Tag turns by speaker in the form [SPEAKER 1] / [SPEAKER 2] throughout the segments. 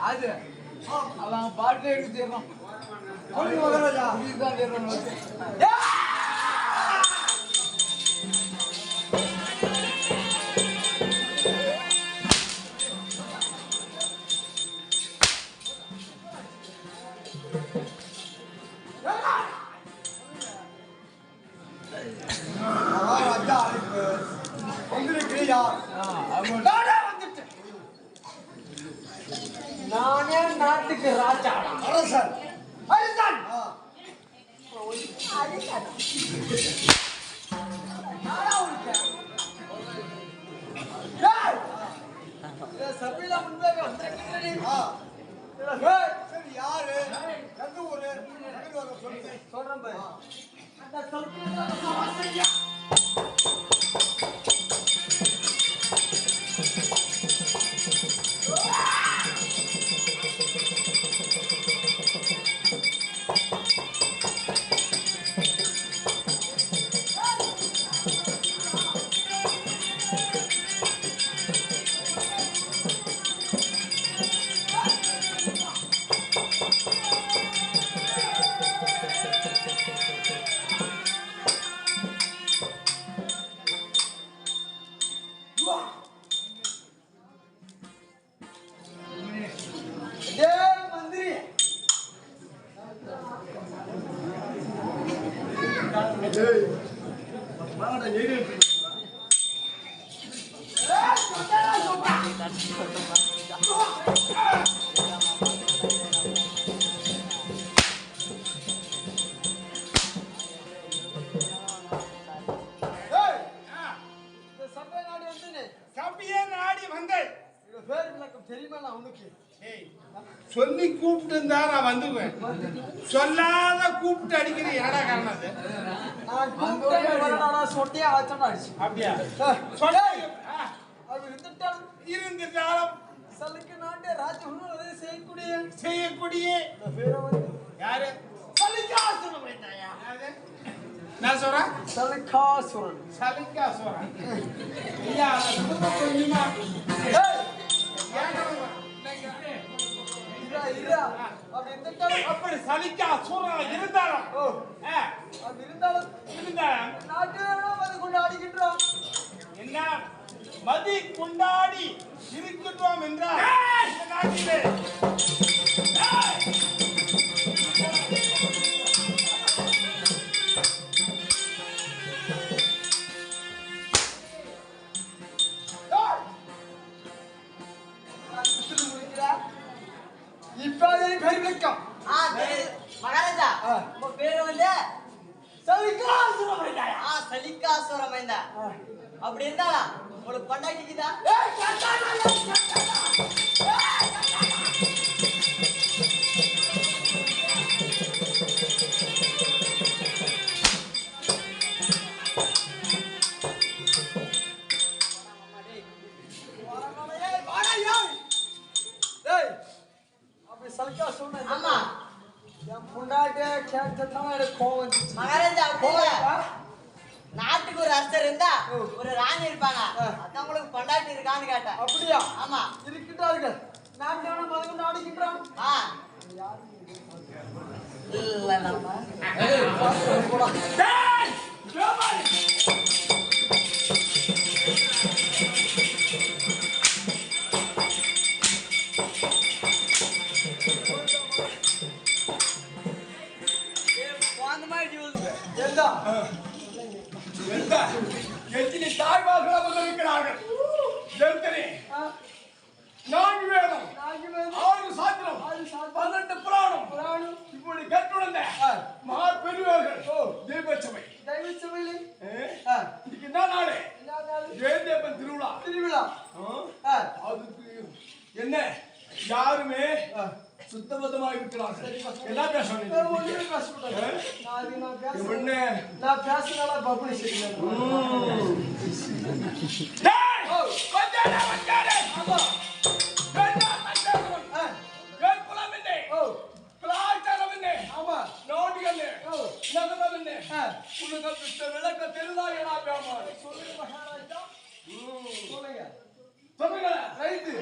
[SPEAKER 1] அது அவங்க பாட்டு எடுத்து தேடுறோம். சொல்லுங்க மகாராஜா, இதுதான் தேடுறோம். நானே நாட்டுக்கு ராஜா அரசன் அரசன் சபையில முன்பே யாரு
[SPEAKER 2] சொல்லி கூப்பிட்டு இருந்தா நான் வந்துக்குவேன். சொல்லாத கூப்பிட்டு அடிக்கிற என்னடா காரணம் அது? அப்படியா? இருந்துட்டாலும்
[SPEAKER 1] சலுக்கு நாட்டை ராஜ்யம்
[SPEAKER 2] செய்யக்கூடிய யாரு? நான் சொல்றேன்
[SPEAKER 1] சலிகாசுரன்.
[SPEAKER 2] சலிகாசுரன். ஐயா கொஞ்சமா அப்படி சலிகாசுரன் இருந்தாலும் என்ன மதி கொண்டாடி இருக்கின்றோம் என்றால் இந்த நாட்டிலே
[SPEAKER 3] மகாராஜா உங்க பேரு வந்து சலிகாசுரமைந்தா. அப்படி இருந்தா உங்களுக்கு பண்டாட்டிக்குதா? ஆமா மகாராஜா நாட்டுக்கு ஒரு அரசர் இருந்தா ஒரு ராணி இருப்பாங்க. அதான் உங்களுக்கு பொண்டாட்டி இருக்கான்னு கேட்டேன்.
[SPEAKER 1] அப்படியா?
[SPEAKER 3] ஆமா
[SPEAKER 1] இருக்கின்றார்கள். நாடுகின்றான்.
[SPEAKER 3] இல்ல நம்ம
[SPEAKER 2] எத்தனை தாய்மார்கள் அவர்கள் இருக்கிறார்கள். நான்கு வேதம், 6 சாத்திரம், 12 புராணம் இப்படி கற்றுணர்ந்த மகா பெரியவர்கள் தெய்வச்சபை. இன்னைக்கு என்ன நாடு? ஜெயதேவன் திருவிழா. அதுக்கு என்ன யாருமே சுத்தபத்தமாக இருக்கிறார்கள். என்ன பேசணும்? விளக்க தெரிதா? சொல்லுங்க. ரைட்டு.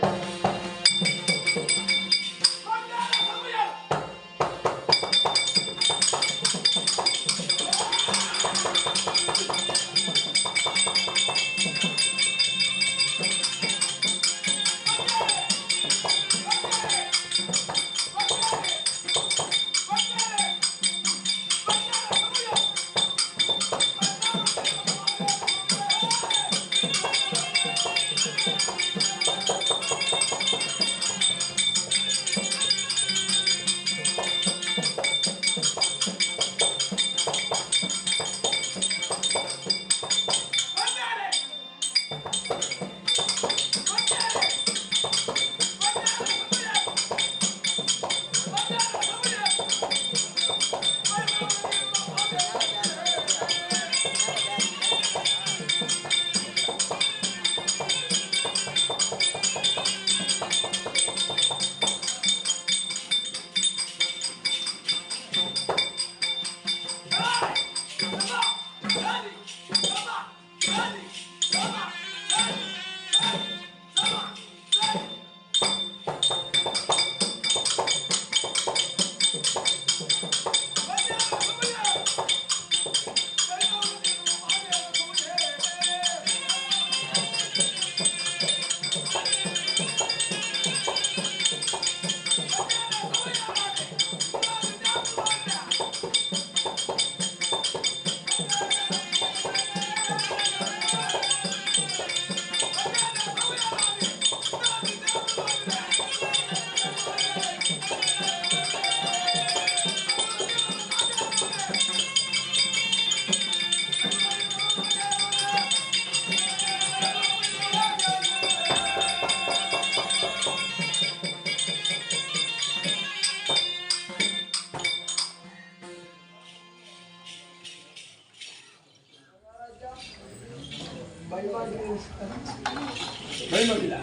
[SPEAKER 2] பயமகில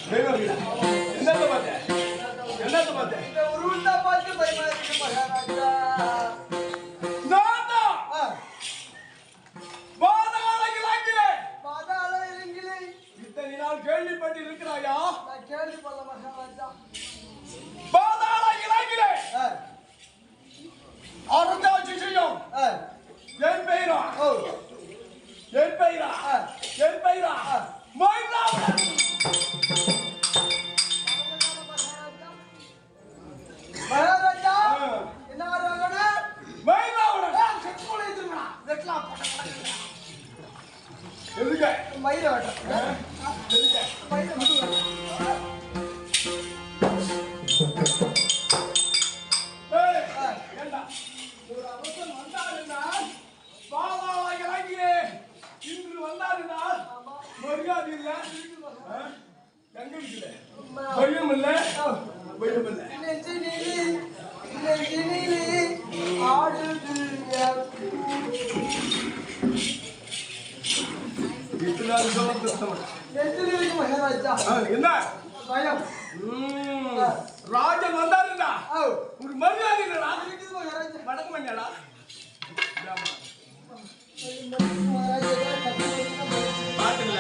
[SPEAKER 2] பயமகில என்னத்த பார்த்தேன் என்னத்த பார்த்தேன்
[SPEAKER 1] இந்த உருவத்தை பார்த்து பயமா இருக்கு மகாராஜா.
[SPEAKER 2] நானா பாதாள இலங்கிலே
[SPEAKER 1] பாதாள இலங்கிலே
[SPEAKER 2] இத்தனை நாள் கேள்விப்பட்டு இருக்கிறாயா?
[SPEAKER 1] நான் கேள்விப்படல மகாராஜா.
[SPEAKER 2] பாதாள இலங்கிலே அரசாட்சி செய்யும் என் பெயரா என் பெயரா என் பெயரா மைனாவன்.
[SPEAKER 1] மகாராஜா என்ன ஆறாங்கனா
[SPEAKER 2] மைனாவன்
[SPEAKER 1] செக்குல இதுனா வெட்லா போட்டா
[SPEAKER 2] எதுக்கு
[SPEAKER 1] மயிர வெட்ட
[SPEAKER 2] எதுக்கு
[SPEAKER 1] மயிர
[SPEAKER 2] ஏண்டா ஒரு அவசரம் வந்தாருன்னா பாதாள இலங்கிலே இன்று வந்தாருன்னா மரியாதை இல்ல எங்க இருக்குல்ல பயம் இல்ல பயம் இல்ல
[SPEAKER 1] நெஞ்சினிலே ஆடுது
[SPEAKER 2] இத்தனால சொல்ல
[SPEAKER 1] நெஞ்சினிலே மகாராஜா
[SPEAKER 2] என்ன
[SPEAKER 1] பயம்
[SPEAKER 2] ராஜன் வந்தாருன்னா ஒரு மரியாதை இல்லடா
[SPEAKER 1] இருக்குது மகாராஜா.
[SPEAKER 2] வணக்கம் பண்ணடா பாத்துல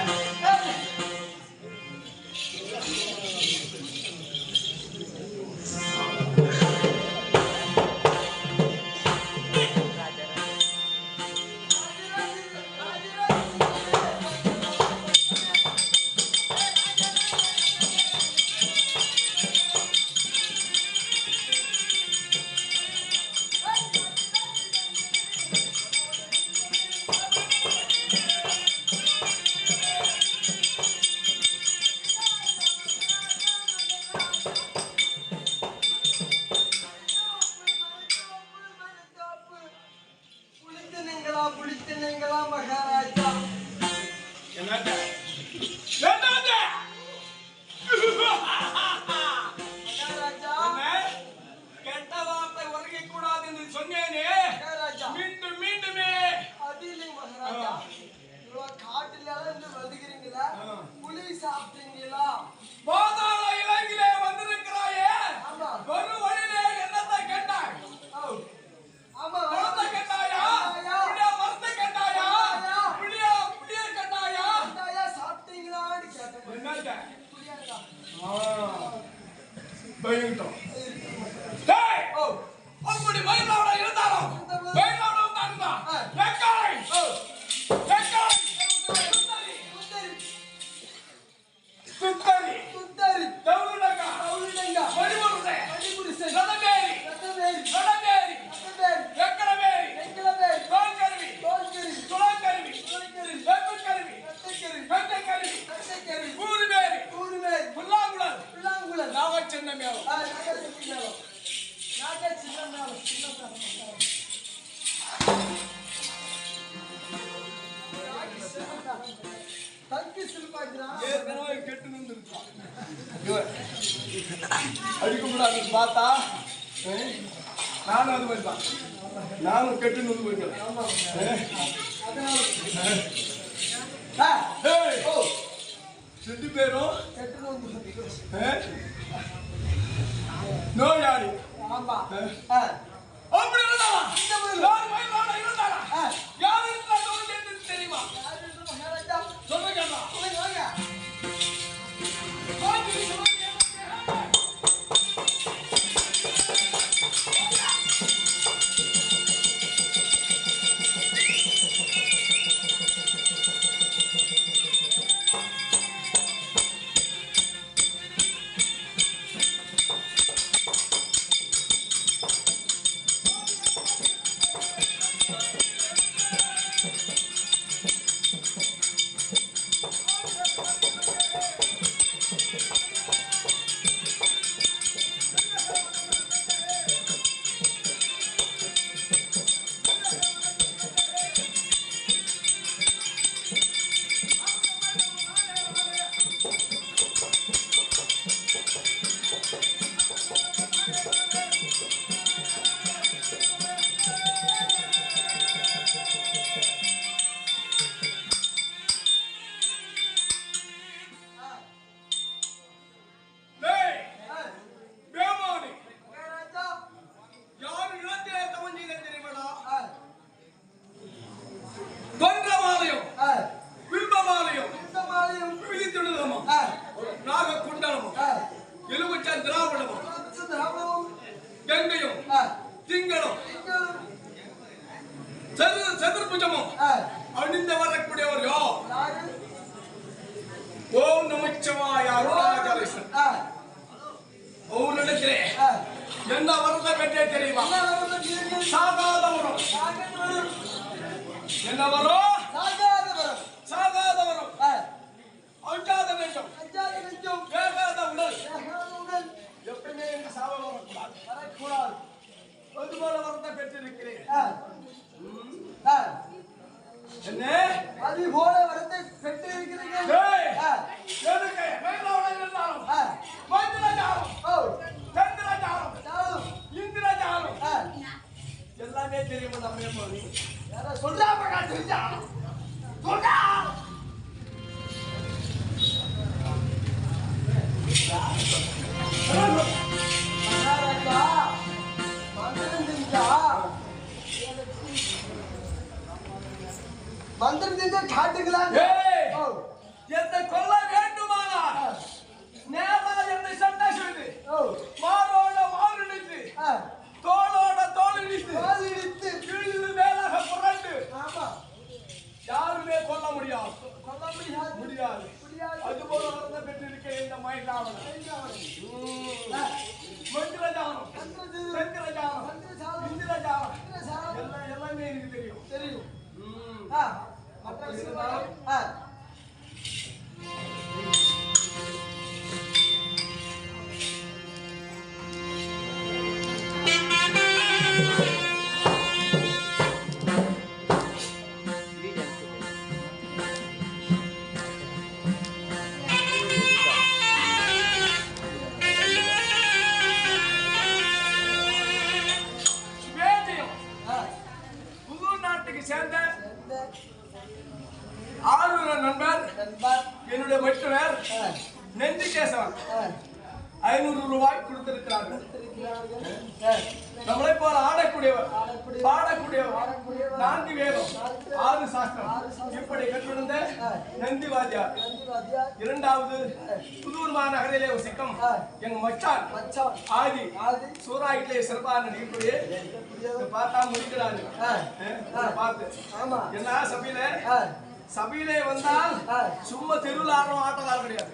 [SPEAKER 1] புளித்தனங்களா மகாராஜா.
[SPEAKER 2] என்னங்க என்னங்க
[SPEAKER 1] மகாராஜா
[SPEAKER 2] கெட்ட வார்த்தை உரைக்க கூடாது என்று சொன்னேனே
[SPEAKER 1] மகாராஜா
[SPEAKER 2] மீண்டும் மீண்டுமே
[SPEAKER 1] அது இல்லை மகாராஜா. இவ்வளவு காட்டுல இருந்து வந்துக்கிறீங்களா புளி சாப்பிட்டீங்களா?
[SPEAKER 2] பாதாள இலங்கிலே வந்திருக்கிறாயே
[SPEAKER 1] ஆமா
[SPEAKER 2] ஒரு வழியிலே என்னத்தை கேட்டாய்?
[SPEAKER 1] ஆமா
[SPEAKER 2] மரத்தை கேட்டாயா? புளிய மரத்தை கேட்டாயா? புளிய கேட்டாயா?
[SPEAKER 1] சாப்பிட்டீங்களான்னு கேட்டேன்.
[SPEAKER 2] என்னங்க
[SPEAKER 1] புளியாண்டா.
[SPEAKER 2] பயங்கரம் டேய் அப்படி மயிலாவட இருந்தாலும் மயிலாவட வந்தாருன்னா வெக்காய் வெக்காய் சுத்தரி
[SPEAKER 1] சுத்தரி
[SPEAKER 2] தவுலடங்க
[SPEAKER 1] தவுலடங்க
[SPEAKER 2] மணிமுருசே
[SPEAKER 1] மணிமுருசே
[SPEAKER 2] நடமேரி
[SPEAKER 1] நடமேரி
[SPEAKER 2] நடமேரி
[SPEAKER 1] நடமேரி
[SPEAKER 2] வெக்கடமேரி
[SPEAKER 1] வெக்கடமேரி
[SPEAKER 2] தோல்கருவி
[SPEAKER 1] தோல்கருவி
[SPEAKER 2] துளக்கருவி
[SPEAKER 1] துளக்கருவி
[SPEAKER 2] வெப்பக்கருவி
[SPEAKER 1] வெட்டக்கருவி
[SPEAKER 2] வெட்டக்கருவி
[SPEAKER 1] வெட்டக்கருவி
[SPEAKER 2] ஊருமேரி
[SPEAKER 1] ஊருமேரி
[SPEAKER 2] புல்லாங்குழல்
[SPEAKER 1] புல்லாங்குழல்
[SPEAKER 2] நாகச்சின்னமேளம்
[SPEAKER 1] நாகச்சின்னமேளம் தங்கி சில்பாஜ்ரா
[SPEAKER 2] ஏற்கனவே கெட்டு நின்றுருக்கான் அடிக்க கூடாது பார்த்தா நானும் அது மாதிரி தான் நானும் கெட்டு நின்று போயிட்டேன் ரெண்டு பேரும் நோயாளி
[SPEAKER 1] ஆமா
[SPEAKER 2] அப்படி இருந்தாரா யார் மயிலாட இருந்தாரா யார் இருந்தாலும் தெரியுமா சொல்லுங்க
[SPEAKER 4] கங்கையும் திங்களும் சதுர்புஜமும் அணிந்து வரக்கூடியவர் யார்? ஓம் நமச்சிவாய அருணாச்சலேஸ்வரர். உன்னிடத்திலே என்ன வரத்தை பெற்றே தெரியுமா? சாகாத வரம். என்ன வரும்? சாகாத வரம். அஞ்சாத நெஞ்சம். வேகாத உடல். எப்பவுமே எனக்கு சாபம் வரக்கூடாது. அதுபோல வரத்தை பெற்றிருக்கிறேன். என்ன?
[SPEAKER 1] அது போல வரத்தை பெற்றிருக்கிறீர்கள்.
[SPEAKER 4] எதுக்கு? வேண்டாம் இருந்தாலும் மந்திரஜாலம், சந்திரஜாலம், இந்திரஜாலம் எல்லாமே தெரியும். நம்ம சொல்றாம காட்டுச்சா சொல்றா
[SPEAKER 1] மந்திரம் செஞ்சா காட்டுக்கலாம்.
[SPEAKER 4] என்னை கொல்ல வேண்டுமானால் நேரா என்னை சண்டை செய்து மாரோட மாறிடுத்து தோளோட தோல் இடித்து கீழ் மேலாக புரண்டு யாருமே கொல்ல முடியாது. அதுபோல வரத பெற்றிருக்க இந்த மயிலாவணம் மந்திரஜாலம், சந்திரஜாலம், இந்திரஜாலம் எல்லாமே எனக்கு தெரியும். சேர்ந்த ஆளுநர் நண்பர் என்னுடைய மற்றவர் நெந்திகேசவன் 500 ரூபாய் கொடுத்திருக்கிறார்கள். நம்மளை போல ஆடக்கூடியவர், பாடக்கூடியவர், 4 வேதம், 6 சாஸ்திரம் இப்படி கற்றிருந்த நந்தி வாத்தியார். 2வது புதூர் மாநகரிலே வசிக்கும் எங்க மச்சான் ஆதி சூறாயிலே சிறப்பான நடிகக்கூடிய பார்த்தா முடிக்கிறாரு. பார்த்து என்ன சபையிலே வந்தால் சும்மா தெருவில் ஆடுறோம் ஆட்டக்காரர் கிடையாது,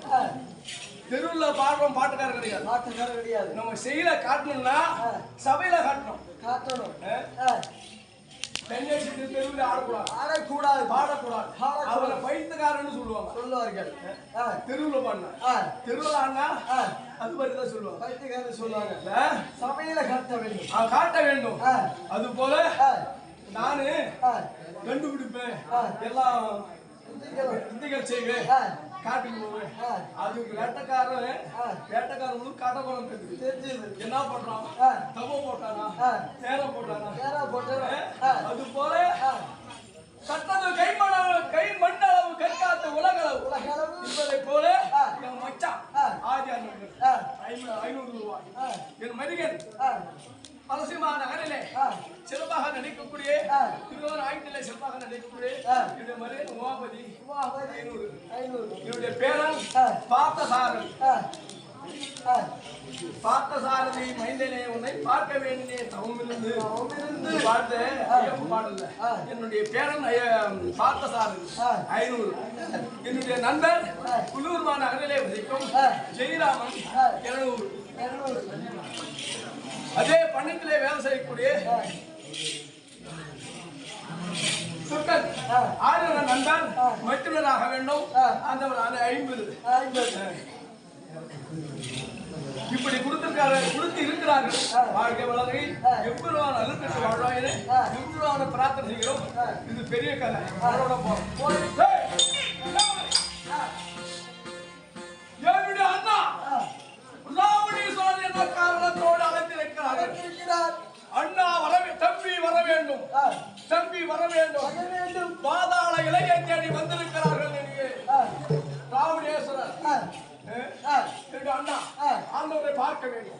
[SPEAKER 4] தெருவில் பாடுறோம் பாட்டுக்காரர் கிடையாது. நம்ம செயல காட்டணும்னா சபையில காட்டணும். தெருவில் ஆடக்கூடாது, பாடக்கூடாது. அவரை பைத்தியக்காரன்னு சொல்லுவார்கள். தெருவில் பாடினா தெருவில் ஆடினா அது மாதிரிதான் சொல்லுவாங்க, பைத்தியக்காரன்னு சொல்லுவாங்க. சபையில காட்ட வேண்டும். அது போல நானு கண்டுபிடிப்பேன், எல்லாம் வித்தைகள் செய்வேன், காட்டுக்கு போவேன். அது வேட்டக்காரங்களுக்கு காட்ட போறோம் தெரிஞ்சது. என்ன பண்றான்? தவ போட்டானா, சேர போட்டானா? அது போல சட்டது கை மண்டளவு கற்காத்த உலகளவு என்பதை போல என் மச்சான் ஆதி 500 ரூபாய் என் மதிகன் பலசிமா நகரிலே சிறப்பாக நடிக்கக்கூடிய திருவாரூரிலே சிறப்பாக நடிக்கக்கூடிய என்னுடைய மகன் உமாபதி 500. என்னுடைய பேரன் பார்த்தசாரதி மைந்தனே உன்னை பார்க்க வேண்டிய தவமிருந்து பார்த்த பாடல. என்னுடைய பேரன் பார்த்தசாரதி 500. என்னுடைய நண்பர் புலூர் மாநகரிலே வசிக்கும் ஜெயராமன் 200. அதே பண்ணத்திலே வேலை செய்யக்கூடிய சுக்கன் 1000 நண்பர் மற்றவராக வேண்டும். அந்த 50 இப்படி கொடுத்து இருக்கிறார்கள். வாழ்க்கை வளர்ச்சி எவ்வளவான அழுத்தத்தை வாழ்வாயினே எவ்வளவான பிரார்த்தனை செய்கிறோம். இது பெரிய கதை. அவரோட என்னுடைய அண்ணா ராவணீஸ்வரன் என்ற காரணத்தோடு அழைத்திருக்கிறார். அண்ணா தம்பி வர வேண்டும். பாதாள இளைய தேடி வந்திருக்கிறார்கள். ராவணேஸ்வரர் அண்ணா ஆண்டவரை பார்க்க வேண்டும்.